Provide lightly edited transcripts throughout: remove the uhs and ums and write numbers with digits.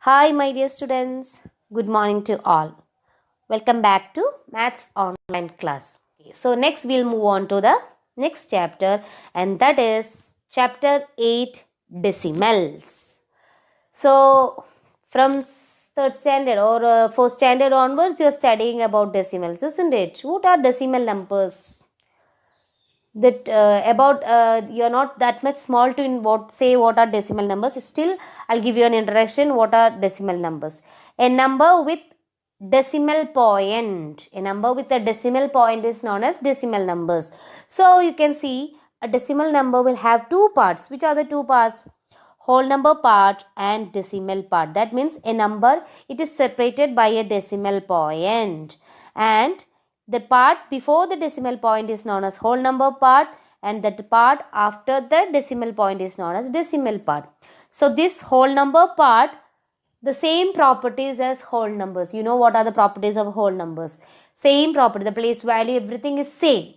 Hi, my dear students. Good morning to all. Welcome back to Maths Online class. So, next we'll move on to the next chapter, and that is chapter 8 Decimals. So, from third standard or fourth standard onwards, you're studying about decimals, isn't it? What are decimal numbers? That about you're not that much small to what are decimal numbers. Still, I'll give you an introduction. What are decimal numbers? A number with decimal point. A number with a decimal point is known as decimal numbers. So you can see a decimal number will have two parts. Which are the two parts? Whole number part and decimal part. That means a number, it is separated by a decimal point, and the part before the decimal point is known as whole number part, and that part after the decimal point is known as decimal part. So this whole number part, the same properties as whole numbers. You know what are the properties of whole numbers? Same property, the place value, everything is same.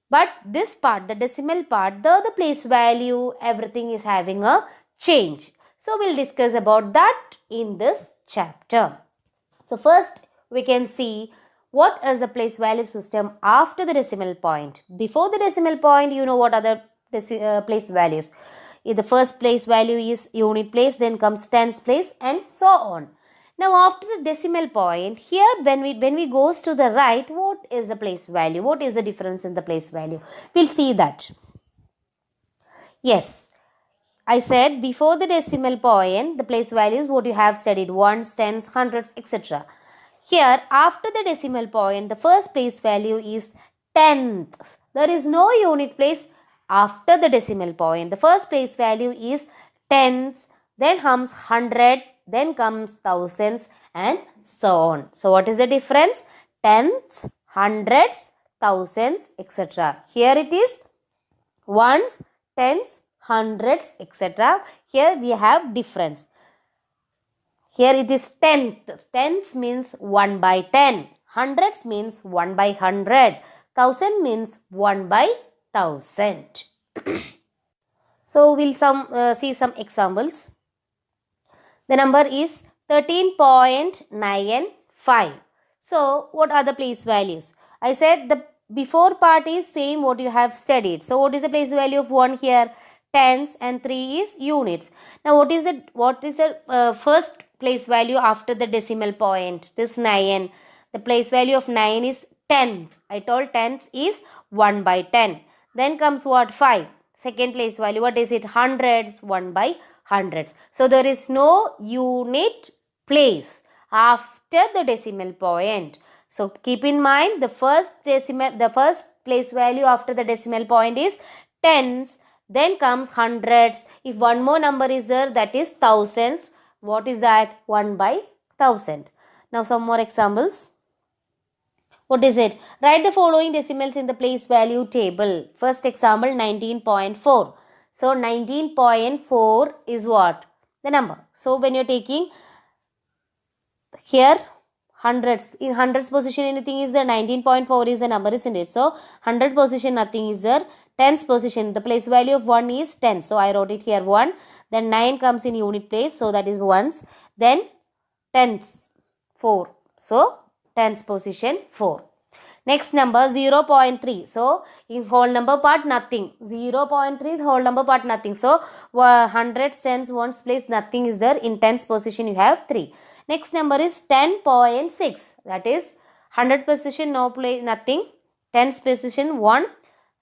But this part, the decimal part, the place value, everything is having a change. So we'll discuss about that in this chapter. So first we can see what is the place value system after the decimal point. Before the decimal point, you know what are the place values. The first place value is unit place, then comes tens place, and so on. Now after the decimal point, here when we goes to the right, what is the place value? What is the difference in the place value? We'll see that. Yes, I said before the decimal point, the place values what you have studied, ones, tens, hundreds, etc. Here, after the decimal point, the first place value is tenths. There is no unit place after the decimal point. The first place value is tenths, then comes hundred, then comes thousands, and so on. So, what is the difference? Tenths, hundreds, thousands, etc. Here it is ones, tens, hundreds, etc. Here we have difference. Here it is tenth. Tenths means 1 by 10. Hundreds means 1 by 100. Thousand means 1 by 1000. So we'll see some examples. The number is 13.95. So what are the place values? I said the before part is same what you have studied. So what is the place value of 1 here? Tens, and 3 is units. Now what is the first place value after the decimal point? This 9. The place value of 9 is tenths. I told tenths is 1 by 10. Then comes what? 5. Second place value, what is it? Hundreds, 1 by hundreds. So there is no unit place after the decimal point. So keep in mind the first place value after the decimal point is tens, then comes hundreds. If one more number is there, that is thousands. What is that? 1 by 1000. Now some more examples. What is it? Write the following decimals in the place value table. First example, 19.4. So 19.4 is what? The number. So when you're taking here hundreds, in hundreds position anything is there, 19.4 is the number, isn't it? So 100 position nothing is there. Tens position, the place value of 1 is 10. So I wrote it here 1. Then 9 comes in unit place. So that is ones. Then tens 4. So tens position 4. Next number 0.3. So in whole number part nothing. 0.3 whole number part nothing. So hundreds, tens, ones place nothing is there. In tens position you have 3. Next number is 10.6. That is 100 position no place nothing. Tens position 1.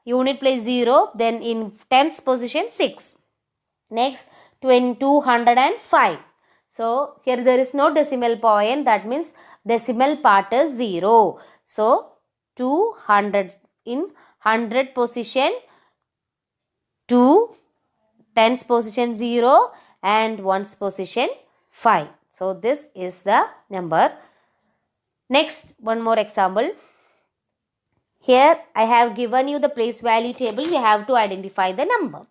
Unit place 0. Then in tens position 6. Next 205. So here there is no decimal point. That means decimal part is 0. So 200 in 100 position 2, tens position 0, and ones position 5. So this is the number. Next, one more example. Here I have given you the place value table. You have to identify the number.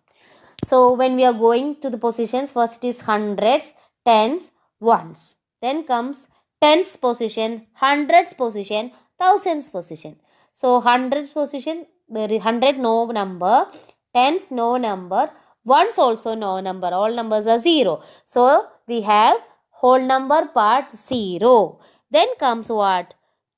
So when we are going to the positions, first is hundreds, tens, ones. Then comes tens position, hundreds position, thousands position. So hundreds position, there is 100 no number, tens no number, ones also no number. All numbers are 0. So we have whole number part 0. Then comes what?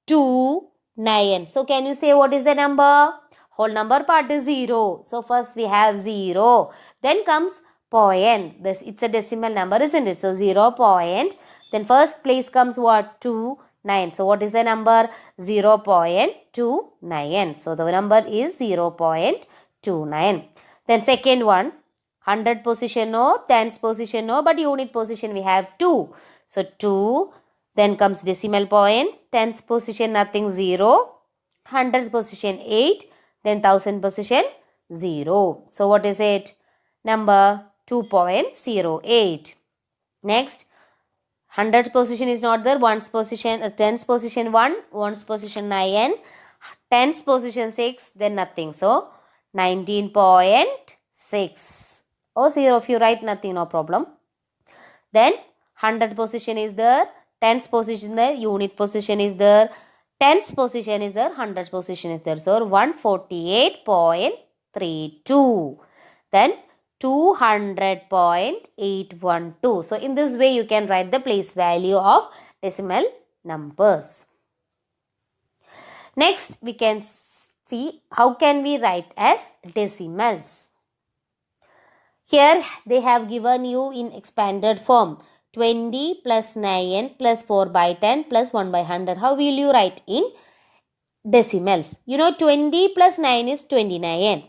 2, 9. So can you say what is the number? Whole number part is 0. So first we have 0. Then comes point. This, it's a decimal number, isn't it? So 0 point. Then first place comes what? 2, 9. So what is the number? 0.29. So the number is 0.29. Then second one, 100 position no, tens position no, but unit position we have 2. So 2, then comes decimal point, tens position nothing, 0, 100 position 8, then 1000 position 0. So what is it? Number 2.08. Next, 100 position is not there, ones position, tens position 1, ones position 9, tens position 6, then nothing. So 19.6. or 0 if you write nothing, no problem. Then 100 position is there, tens position there, unit position is there, tens position is there, 100 position is there. So 148.32. Then 200.812. So in this way you can write the place value of decimal numbers. Next we can see how can we write as decimals. Here they have given you in expanded form 20 plus 9 plus 4 by 10 plus 1 by 100. How will you write in decimals? You know 20 plus 9 is 29.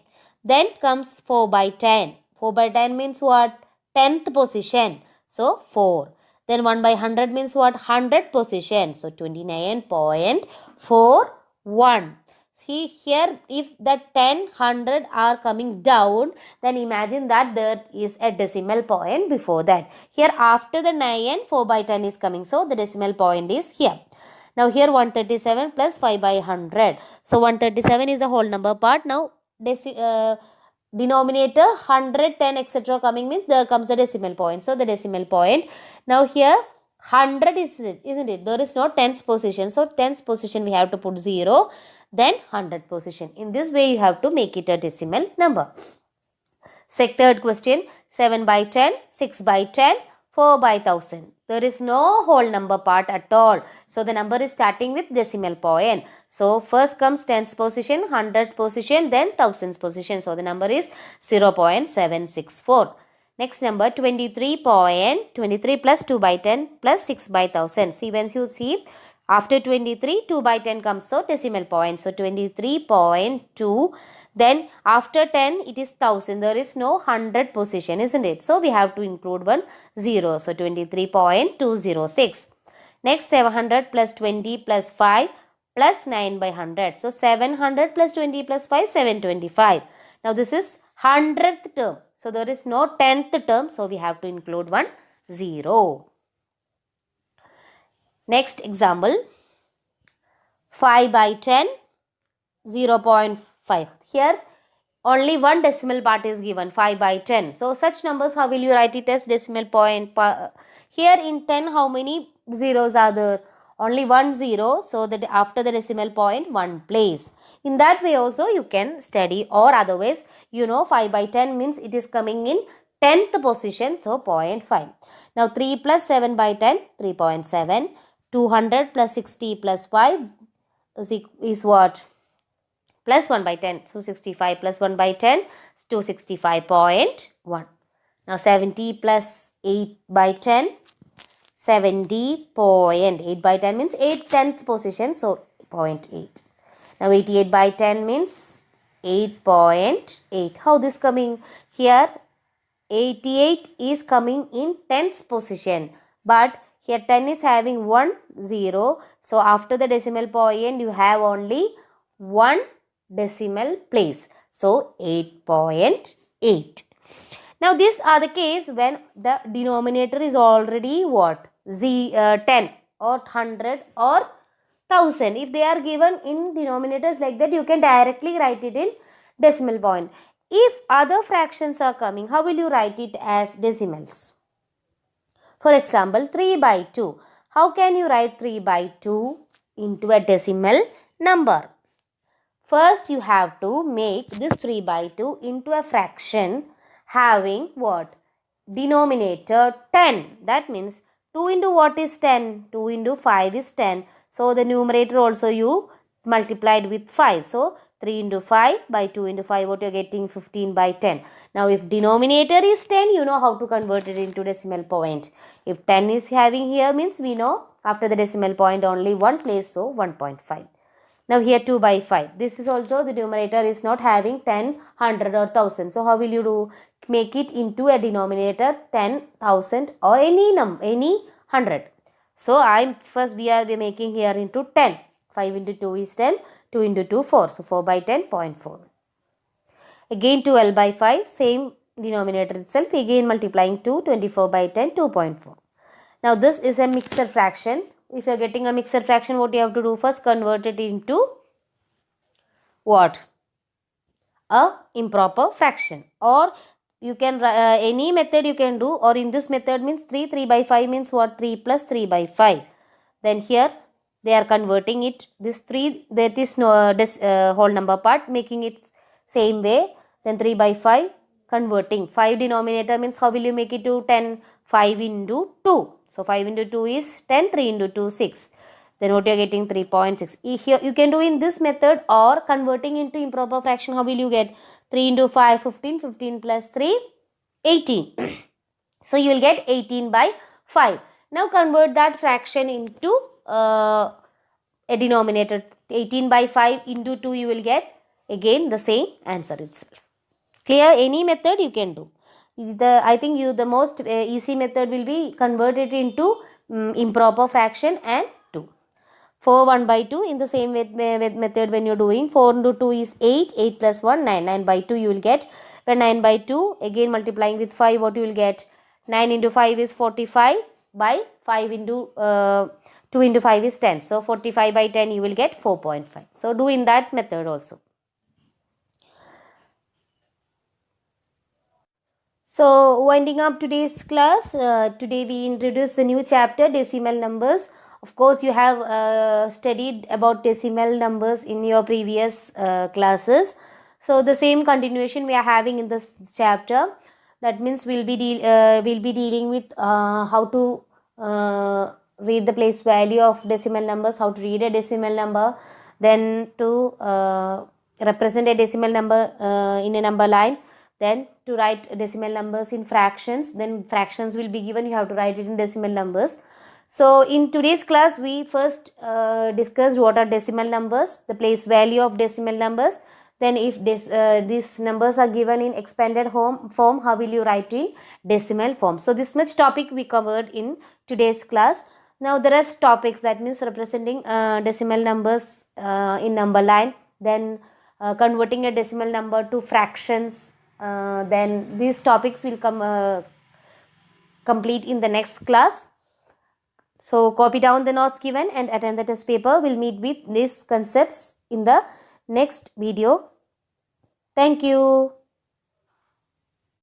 Then comes 4 by 10. 4 by 10 means what? 10th position. So 4. Then 1 by 100 means what? 100 position. So 29.41. See here, if the 10, 100 are coming down, then imagine that there is a decimal point before that. Here after the 9, 4 by 10 is coming. So the decimal point is here. Now here 137 plus 5 by 100. So 137 is the whole number part. Now denominator 110 etc. coming means there comes the decimal point. So the decimal point. Now here 100 is it, isn't it? There is no tens position. So tens position we have to put 0. Then 100 position. In this way you have to make it a decimal number. Third question, 7 by 10, 6 by 10, 4 by 1000. There is no whole number part at all. So the number is starting with decimal point. So first comes tens position, 100 position, then thousands position. So the number is 0.764. Next number 23 plus 2 by 10 plus 6 by 1000. See, once you see after 23, 2 by 10 comes, so decimal point. So 23.2. Then after 10, it is 1000. There is no 100 position, isn't it? So we have to include one 0. So 23.206. Next 700 plus 20 plus 5 plus 9 by 100. So 700 plus 20 plus 5, 725. Now this is 100th term. So there is no 10th term. So we have to include one 0. Next example, 5 by 10, 0.5. Here only one decimal part is given, 5 by 10. So such numbers, how will you write it as decimal point? Here in 10, how many zeros are there? Only one 0. So that after the decimal point, one place. In that way also you can study, or otherwise, you know 5 by 10 means it is coming in 10th position. So 0.5. Now 3 plus 7 by 10, 3.7. 200 plus 60 plus 5 is what? Plus 1 by 10. So 65 plus 1 by 10 is 265.1. Now 70 plus 8 by 10. 70.8 by 10 means 8 tenths position. So 0.8. Now 88 by 10 means 8.8. How this coming? Here 88 is coming in tenths position. But here 10 is having 1 0. So after the decimal point you have only one decimal place. So 8.8. Now these are the case when the denominator is already what? 10 or 100 or 1000. If they are given in denominators like that, you can directly write it in decimal point. If other fractions are coming, how will you write it as decimals? For example, 3 by 2. How can you write 3 by 2 into a decimal number? First, you have to make this 3 by 2 into a fraction having what? Denominator 10. That means 2 into what is 10? 2 into 5 is 10. So the numerator also you multiplied with 5. So 3 into 5 by 2 into 5, what you are getting? 15 by 10. Now if denominator is 10, you know how to convert it into decimal point. If 10 is having here, means we know after the decimal point only one place, so 1.5. Now here 2 by 5. This is also the numerator is not having 10, 100 or 1000. So how will you do? Make it into a denominator 10,000 or any 100. So we are making here into 10. 5 into 2 is 10. 2 into 2 4. So 4 by 10 0.4. Again 12 by 5, same denominator itself. Again multiplying 2, 24 by 10 2.4. Now this is a mixed fraction. If you are getting a mixed fraction, what you have to do? First convert it into what? A improper fraction. Or you can any method you can do, or in this method means 3 by 5 means what? 3 plus 3 by 5. Then here they are converting it, this 3, that is no whole number part, making it same way. Then 3 by 5 converting 5 denominator means how will you make it to 10? 5 into 2. So 5 into 2 is 10, 3 into 2 6. Then what you are getting? 3.6. Here you can do in this method, or converting into improper fraction. How will you get? 3 into 5 15, 15 plus 3 18. So you will get 18 by 5. Now convert that fraction into a denominator. 18 by 5 into 2 you will get again the same answer itself. Clear? Any method you can do. I think the most easy method will be converted into improper fraction and 2. 4 1 by 2 in the same method when you are doing 4 into 2 is 8, 8 plus 1 9, 9 by 2 you will get. When 9 by 2 again multiplying with 5, what you will get? 9 into 5 is 45 by 5 into 2 into 5 is 10. So 45 by 10 you will get 4.5. So do in that method also. So winding up today's class, today we introduce the new chapter, decimal numbers. Of course you have studied about decimal numbers in your previous classes. So the same continuation we are having in this chapter. That means we'll be dealing with how to read the place value of decimal numbers, how to read a decimal number, then to represent a decimal number in a number line, then to write decimal numbers in fractions. Then fractions will be given, you have to write it in decimal numbers. So in today's class we first discussed what are decimal numbers, the place value of decimal numbers. Then if these numbers are given in expanded form, how will you write in decimal form? So this much topic we covered in today's class. Now the rest topics, that means representing decimal numbers in number line, then converting a decimal number to fractions, then these topics will come complete in the next class. So copy down the notes given and attend the test paper. We'll meet with these concepts in the next video. Thank you.